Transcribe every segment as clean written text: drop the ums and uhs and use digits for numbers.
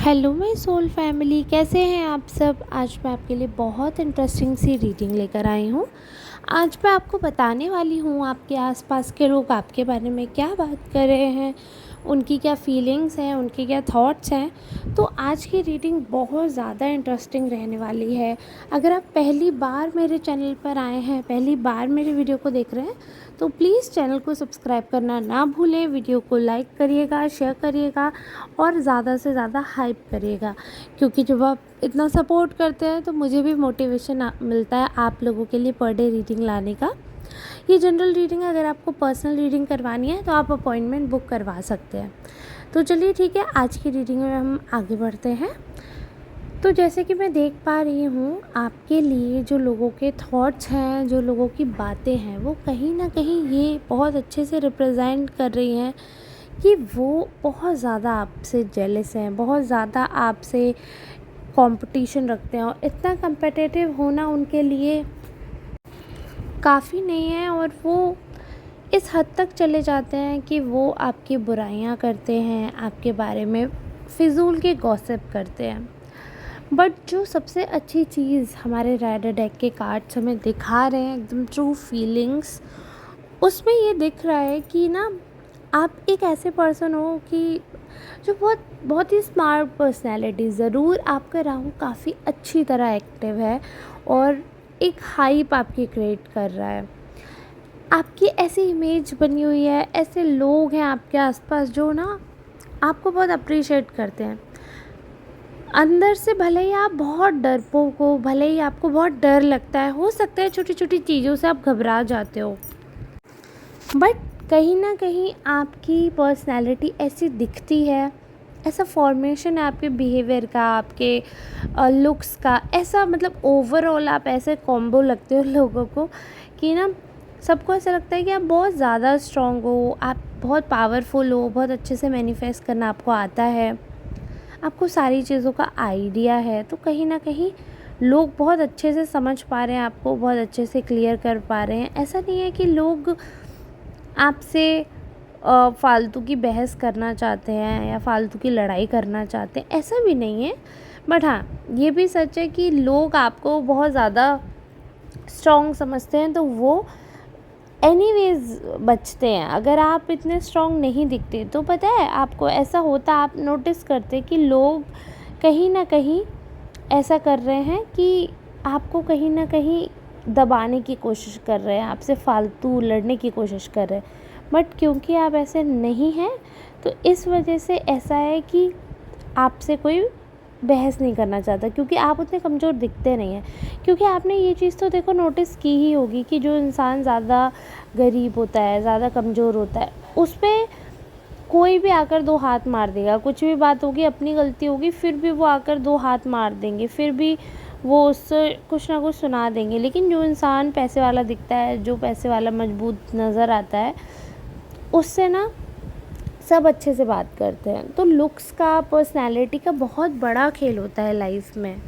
Hello my soul family, कैसे हैं आप सब। आज मैं आपके लिए बहुत इंटरेस्टिंग सी रीडिंग लेकर आई हूँ। आज मैं आपको बताने वाली हूँ आपके आसपास के लोग आपके बारे में क्या बात कर रहे हैं, उनकी क्या फीलिंग्स हैं, उनके क्या थॉट्स हैं। तो आज की रीडिंग बहुत ज़्यादा इंटरेस्टिंग रहने वाली है। अगर आप पहली बार मेरे चैनल पर आए हैं, पहली बार मेरे वीडियो को देख रहे हैं, तो प्लीज़ चैनल को सब्सक्राइब करना ना भूलें। वीडियो को लाइक करिएगा, शेयर करिएगा और ज़्यादा से ज़्यादा हाइप करिएगा, क्योंकि जब आप इतना सपोर्ट करते हैं तो मुझे भी मोटिवेशन मिलता है आप लोगों के लिए पर डे रीडिंग लाने का। ये जनरल रीडिंग है, अगर आपको पर्सनल रीडिंग करवानी है तो आप अपॉइंटमेंट बुक करवा सकते हैं। तो चलिए ठीक है, आज की रीडिंग में हम आगे बढ़ते हैं। तो जैसे कि मैं देख पा रही हूँ, आपके लिए जो लोगों के थॉट्स हैं, जो लोगों की बातें हैं, वो कहीं ना कहीं ये बहुत अच्छे से रिप्रेजेंट कर रही हैं कि वो बहुत ज़्यादा आपसे जेलस हैं, बहुत ज़्यादा आपसे कंपटीशन रखते हैं। और इतना कंपेटिटिव होना उनके लिए काफ़ी नहीं है, और वो इस हद तक चले जाते हैं कि वो आपकी बुराइयां करते हैं, आपके बारे में फिजूल के गॉसिप करते हैं। बट जो सबसे अच्छी चीज़ हमारे राइडर डेक के कार्ड्स हमें दिखा रहे हैं, एकदम ट्रू फीलिंग्स, उसमें ये दिख रहा है कि ना, आप एक ऐसे पर्सन हो कि जो बहुत बहुत ही स्मार्ट पर्सनैलिटी, ज़रूर आपका राहु काफ़ी अच्छी तरह एक्टिव है और एक हाइप आपकी क्रिएट कर रहा है। आपकी ऐसी इमेज बनी हुई है, ऐसे लोग हैं आपके आसपास जो ना आपको बहुत अप्रिशिएट करते हैं। अंदर से भले ही आप बहुत डरपोक हो, भले ही आपको बहुत डर लगता है, हो सकता है छोटी छोटी चीज़ों से आप घबरा जाते हो, बट कहीं ना कहीं आपकी पर्सनैलिटी ऐसी दिखती है, ऐसा फॉर्मेशन है आपके बिहेवियर का, आपके लुक्स का, ऐसा मतलब ओवरऑल आप ऐसे कॉम्बो लगते हो लोगों को कि ना सबको ऐसा लगता है कि आप बहुत ज़्यादा स्ट्रॉन्ग हो, आप बहुत पावरफुल हो, बहुत अच्छे से मैनिफेस्ट करना आपको आता है, आपको सारी चीज़ों का आइडिया है। तो कहीं ना कहीं लोग बहुत अच्छे से समझ पा रहे हैं आपको, बहुत अच्छे से क्लियर कर पा रहे हैं। ऐसा नहीं है कि लोग आपसे फालतू की बहस करना चाहते हैं या फालतू की लड़ाई करना चाहते हैं, ऐसा भी नहीं है। बट हाँ, ये भी सच है कि लोग आपको बहुत ज़्यादा स्ट्रॉन्ग समझते हैं, तो वो एनीवेज बचते हैं। अगर आप इतने स्ट्रॉन्ग नहीं दिखते तो पता है आपको ऐसा होता, आप नोटिस करते कि लोग कहीं ना कहीं ऐसा कर रहे हैं कि आपको कहीं ना कहीं दबाने की कोशिश कर रहे हैं, आपसे फालतू लड़ने की कोशिश कर रहे हैं। बट क्योंकि आप ऐसे नहीं हैं, तो इस वजह से ऐसा है कि आपसे कोई बहस नहीं करना चाहता, क्योंकि आप उतने कमज़ोर दिखते नहीं हैं। क्योंकि आपने ये चीज़ तो देखो नोटिस की ही होगी कि जो इंसान ज़्यादा गरीब होता है, ज़्यादा कमज़ोर होता है, उस पर कोई भी आकर दो हाथ मार देगा। कुछ भी बात होगी, अपनी गलती होगी, फिर भी वो आकर दो हाथ मार देंगे, फिर भी वो उससे कुछ ना कुछ सुना देंगे। लेकिन जो इंसान पैसे वाला दिखता है, जो पैसे वाला मजबूत नज़र आता है, उससे ना सब अच्छे से बात करते हैं। तो लुक्स का, पर्सनैलिटी का बहुत बड़ा खेल होता है लाइफ में।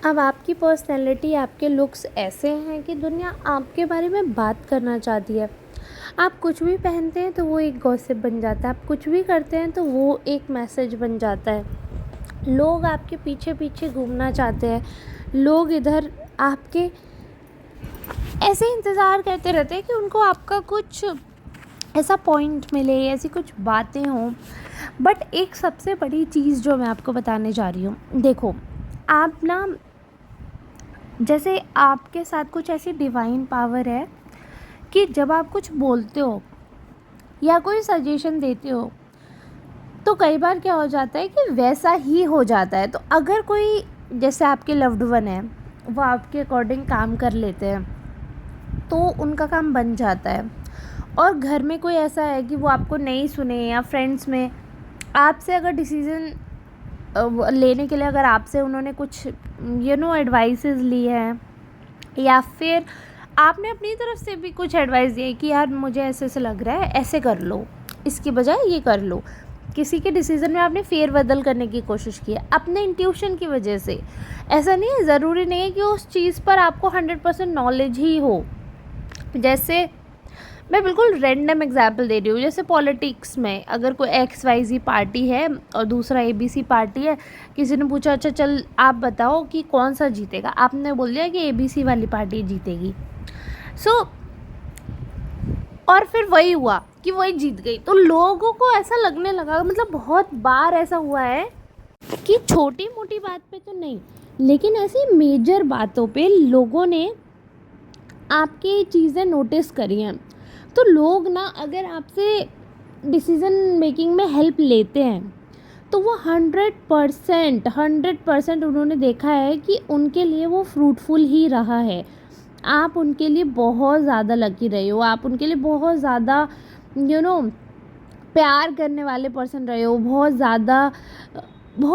अब आपकी पर्सनैलिटी, आपके लुक्स ऐसे हैं कि दुनिया आपके बारे में बात करना चाहती है। आप कुछ भी पहनते हैं तो वो एक गॉसिप बन जाता है, आप कुछ भी करते हैं तो वो एक मैसेज बन जाता है। लोग आपके पीछे पीछे घूमना चाहते हैं, लोग इधर आपके ऐसे इंतज़ार करते रहते हैं कि उनको आपका कुछ ऐसा पॉइंट मिले, ऐसी कुछ बातें हों। बट एक सबसे बड़ी चीज़ जो मैं आपको बताने जा रही हूँ, देखो, आप ना, जैसे आपके साथ कुछ ऐसी डिवाइन पावर है कि जब आप कुछ बोलते हो या कोई सजेशन देते हो, तो कई बार क्या हो जाता है कि वैसा ही हो जाता है। तो अगर कोई, जैसे आपके लव्ड वन है, वो आपके अकॉर्डिंग काम कर लेते हैं, तो उनका काम बन जाता है। और घर में कोई ऐसा है कि वो आपको नहीं सुने, या फ्रेंड्स में आपसे अगर डिसीज़न लेने के लिए, अगर आपसे उन्होंने कुछ एडवाइसेस ली है, या फिर आपने अपनी तरफ से भी कुछ एडवाइस दी है कि यार मुझे ऐसे ऐसे लग रहा है, ऐसे कर लो, इसकी बजाय ये कर लो। किसी के डिसीज़न में आपने फेरबदल करने की कोशिश की है अपने इंट्यूशन की वजह से। ऐसा नहीं है, ज़रूरी नहीं है कि उस चीज़ पर आपको 100% नॉलेज ही हो। जैसे मैं बिल्कुल रैंडम एग्जांपल दे रही हूँ, जैसे पॉलिटिक्स में अगर कोई XYZ पार्टी है और दूसरा ABC पार्टी है, किसी ने पूछा अच्छा चल आप बताओ कि कौन सा जीतेगा, आपने बोल दिया कि ABC वाली पार्टी जीतेगी। सो और फिर वही हुआ कि वही जीत गई, तो लोगों को ऐसा लगने लगा, मतलब बहुत बार ऐसा हुआ है कि छोटी मोटी बात पे तो नहीं, लेकिन ऐसी मेजर बातों पे लोगों ने आपकी चीज़ें नोटिस करी हैं। तो लोग ना अगर आपसे डिसीज़न मेकिंग में हेल्प लेते हैं तो वो 100% उन्होंने देखा है कि उनके लिए वो फ्रूटफुल ही रहा है। आप उनके लिए बहुत ज़्यादा लकी रहे हो, आप उनके लिए बहुत ज़्यादा प्यार करने वाले पर्सन रहे हो, बहुत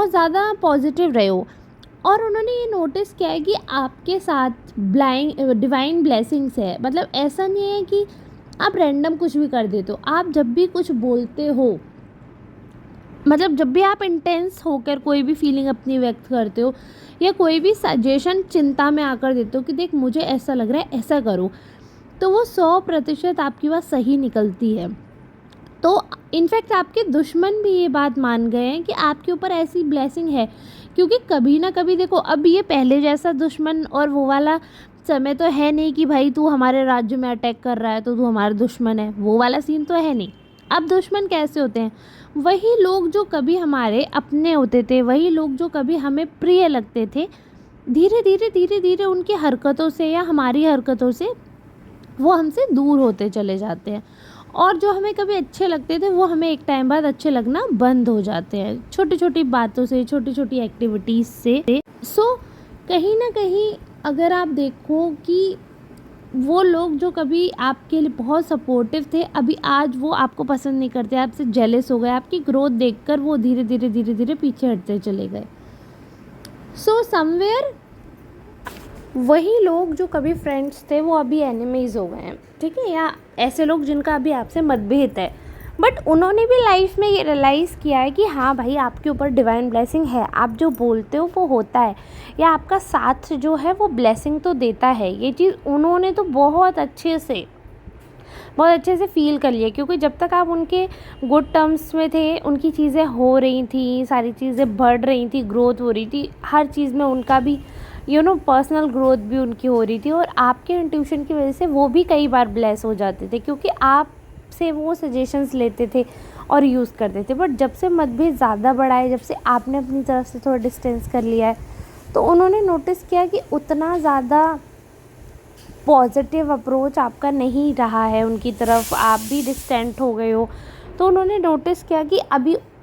ज़्यादा पॉजिटिव रहे हो। और उन्होंने ये नोटिस किया है कि आपके साथ डिवाइन ब्लेसिंग्स है। मतलब ऐसा नहीं है कि आप रैंडम कुछ भी कर देते हो, आप जब भी कुछ बोलते हो, मतलब जब भी आप इंटेंस होकर कोई भी फीलिंग अपनी व्यक्त करते हो या कोई भी सजेशन चिंता में आकर देते हो कि देख मुझे ऐसा लग रहा है ऐसा करो, तो वो 100% आपकी बात सही निकलती है। तो इनफैक्ट आपके दुश्मन भी ये बात मान गए हैं कि आपके ऊपर ऐसी ब्लेसिंग है, क्योंकि कभी ना कभी देखो, अब ये पहले जैसा दुश्मन और वो वाला समय तो है नहीं कि भाई तू हमारे राज्य में अटैक कर रहा है तो तू हमारा दुश्मन है, वो वाला सीन तो है नहीं। अब दुश्मन कैसे होते हैं, वही लोग जो कभी हमारे अपने होते थे, वही लोग जो कभी हमें प्रिय लगते थे, धीरे धीरे उनकी हरकतों से या हमारी हरकतों से वो हमसे दूर होते चले जाते हैं। और जो हमें कभी अच्छे लगते थे वो हमें एक टाइम बाद अच्छे लगना बंद हो जाते हैं, छोटी छोटी बातों से, छोटी छोटी एक्टिविटीज़ से। सो कहीं ना कहीं अगर आप देखो कि वो लोग जो कभी आपके लिए बहुत सपोर्टिव थे, अभी आज वो आपको पसंद नहीं करते, आपसे जेलस हो गए, आपकी ग्रोथ देखकर वो धीरे धीरे पीछे हटते चले गए। सो समवेयर वही लोग जो कभी फ्रेंड्स थे वो अभी एनिमीज़ हो गए हैं, ठीक है, या ऐसे लोग जिनका अभी आपसे मतभेद है, बट उन्होंने भी लाइफ में ये रियलाइज़ किया है कि हाँ भाई आपके ऊपर डिवाइन ब्लेसिंग है, आप जो बोलते हो वो होता है, या आपका साथ जो है वो ब्लेसिंग तो देता है। ये चीज़ उन्होंने तो बहुत अच्छे से फील कर लिया, क्योंकि जब तक आप उनके गुड टर्म्स में थे, उनकी चीज़ें हो रही थी, सारी चीज़ें बढ़ रही थी, ग्रोथ हो रही थी, हर चीज़ में उनका भी पर्सनल ग्रोथ भी उनकी हो रही थी, और आपके इंट्यूशन की वजह से वो भी कई बार ब्लेस हो जाते थे, क्योंकि आप से वो सजेशंस लेते थे और यूज़ करते थे। बट जब से मतभेद ज़्यादा बढ़ा है, जब से आपने अपनी तरफ से थोड़ा डिस्टेंस कर लिया है, तो उन्होंने नोटिस किया कि उतना ज़्यादा पॉजिटिव अप्रोच आपका नहीं रहा है उनकी तरफ, आप भी डिस्टेंट हो गए हो। तो उन्होंने नोटिस किया कि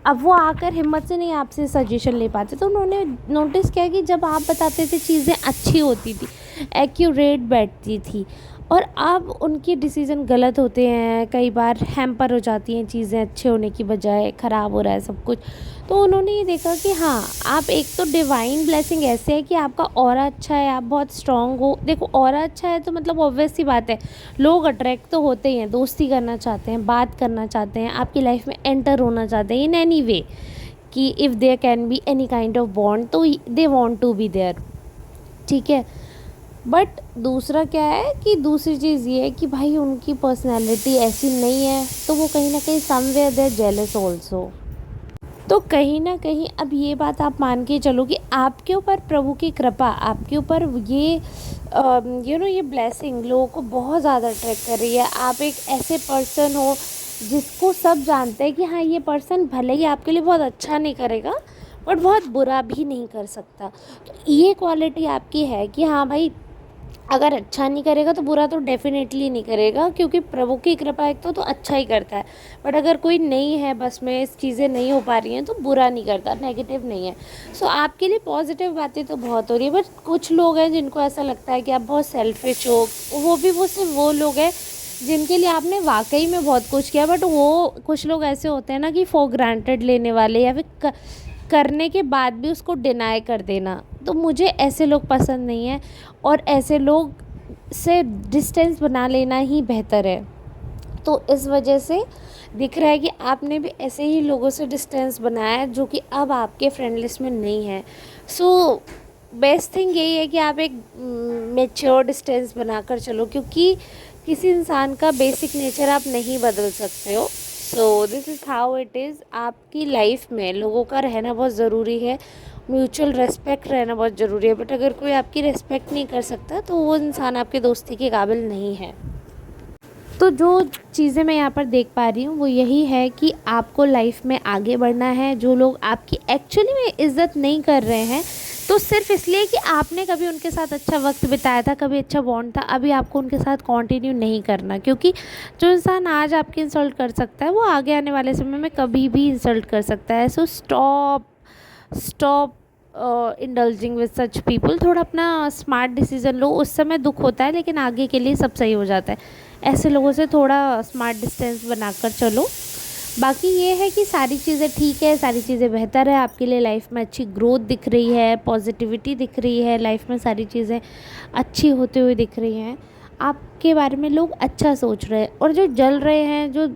अब वो आकर हिम्मत से नहीं आपसे सजेशन ले पाते, तो उन्होंने नोटिस किया कि जब आप बताते थे चीज़ें अच्छी होती थी, एक्यूरेट बैठती थी, और अब उनके डिसीज़न गलत होते हैं, कई बार हैम्पर हो जाती हैं चीज़ें, अच्छे होने की बजाय ख़राब हो रहा है सब कुछ। तो उन्होंने ये देखा कि हाँ, आप एक तो डिवाइन ब्लेसिंग ऐसे है कि आपका ऑरा अच्छा है, आप बहुत स्ट्रॉन्ग हो। देखो ऑरा अच्छा है तो मतलब ऑब्वियस सी बात है, लोग अट्रैक्ट तो होते ही हैं, दोस्ती करना चाहते हैं, बात करना चाहते हैं, आपकी लाइफ में एंटर होना चाहते हैं इन एनी वे, कि if there can be any kind of bond तो they want to be there, ठीक है। बट दूसरा क्या है कि दूसरी चीज़ ये है कि भाई उनकी पर्सनैलिटी ऐसी नहीं है, तो वो कहीं ना कहीं somewhere they are jealous also. तो कहीं ना कहीं अब ये बात आप मान के चलो कि आपके ऊपर प्रभु की कृपा, आपके ऊपर ये ये ब्लेसिंग लोगों को बहुत ज़्यादा अट्रैक्ट कर रही है। आप एक ऐसे पर्सन हो जिसको सब जानते हैं कि हाँ ये पर्सन भले ही आपके लिए बहुत अच्छा नहीं करेगा बट बहुत बुरा भी नहीं कर सकता। तो ये क्वालिटी आपकी है कि हाँ भाई, अगर अच्छा नहीं करेगा तो बुरा तो डेफिनेटली नहीं करेगा, क्योंकि प्रभु की कृपा एक तो अच्छा ही करता है। बट अगर कोई नहीं है, बस में इस चीज़ें नहीं हो पा रही हैं, तो बुरा नहीं करता, नेगेटिव नहीं है। सो आपके लिए पॉजिटिव बातें तो बहुत हो रही है, बट कुछ लोग हैं जिनको ऐसा लगता है कि आप बहुत सेल्फिश हो। वो सिर्फ वो लोग हैं जिनके लिए आपने वाकई में बहुत कुछ किया, बट वो कुछ लोग ऐसे होते हैं ना कि फॉर ग्रांटेड लेने वाले, या फिर करने के बाद भी उसको डिनाई कर देना। तो मुझे ऐसे लोग पसंद नहीं है, और ऐसे लोग से डिस्टेंस बना लेना ही बेहतर है। तो इस वजह से दिख रहा है कि आपने भी ऐसे ही लोगों से डिस्टेंस बनाया है जो कि अब आपके फ्रेंड लिस्ट में नहीं है। सो बेस्ट थिंग यही है कि आप एक मैच्योर डिस्टेंस बनाकर चलो, क्योंकि किसी इंसान का बेसिक नेचर आप नहीं बदल सकते हो। So this is how it is. आपकी लाइफ में लोगों का रहना बहुत ज़रूरी है, म्यूचुअल रेस्पेक्ट रहना बहुत ज़रूरी है। बट अगर कोई आपकी रेस्पेक्ट नहीं कर सकता तो वो इंसान आपके दोस्ती के काबिल नहीं है। तो जो चीज़ें मैं यहाँ पर देख पा रही हूँ वो यही है कि आपको लाइफ में आगे बढ़ना है। जो लोग आपकी एक्चुअली में इज़्ज़त नहीं कर रहे हैं तो सिर्फ इसलिए कि आपने कभी उनके साथ अच्छा वक्त बिताया था, कभी अच्छा बॉन्ड था, अभी आपको उनके साथ कंटिन्यू नहीं करना। क्योंकि जो इंसान आज आपकी इंसल्ट कर सकता है वो आगे आने वाले समय में कभी भी इंसल्ट कर सकता है। So stop stop indulging with such people. थोड़ा अपना स्मार्ट डिसीजन लो। उस समय दुख होता है लेकिन आगे के लिए सब सही हो जाता है। ऐसे लोगों से थोड़ा स्मार्ट डिस्टेंस बनाकर चलो। बाकी ये है कि सारी चीज़ें ठीक है, सारी चीज़ें बेहतर है आपके लिए। लाइफ में अच्छी ग्रोथ दिख रही है, पॉजिटिविटी दिख रही है, लाइफ में सारी चीज़ें अच्छी होते हुए दिख रही हैं। आपके बारे में लोग अच्छा सोच रहे हैं। और जो जल रहे हैं, जो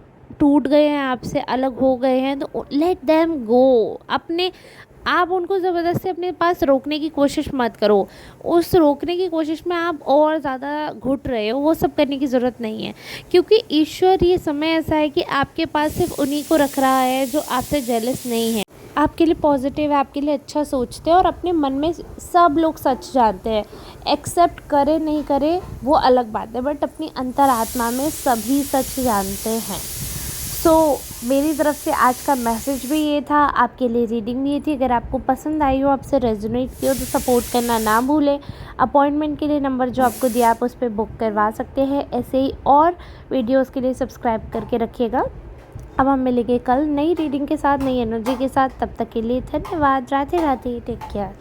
टूट गए हैं, आपसे अलग हो गए हैं, तो लेट देम गो। अपने आप उनको ज़बरदस्ती अपने पास रोकने की कोशिश मत करो। उस रोकने की कोशिश में आप और ज़्यादा घुट रहे हो, वो सब करने की ज़रूरत नहीं है। क्योंकि ईश्वर ये समय ऐसा है कि आपके पास सिर्फ उन्हीं को रख रहा है जो आपसे जेलस नहीं है, आपके लिए पॉजिटिव है, आपके लिए अच्छा सोचते हैं। और अपने मन में सब लोग सच जानते हैं। एक्सेप्ट करे नहीं करे वो अलग बात है, बट अपनी अंतरात्मा में सभी सच जानते हैं। सो मेरी तरफ से आज का मैसेज भी ये था, आपके लिए रीडिंग भी ये थी। अगर आपको पसंद आई हो, आपसे रेजोनेट की हो तो सपोर्ट करना ना भूलें। अपॉइंटमेंट के लिए नंबर जो आपको दिया आप उस पर बुक करवा सकते हैं। ऐसे ही और वीडियोस के लिए सब्सक्राइब करके रखिएगा। अब हम मिलेंगे कल नई रीडिंग के साथ, नई एनर्जी के साथ। तब तक के लिए धन्यवाद। Radhe Radhe, take care.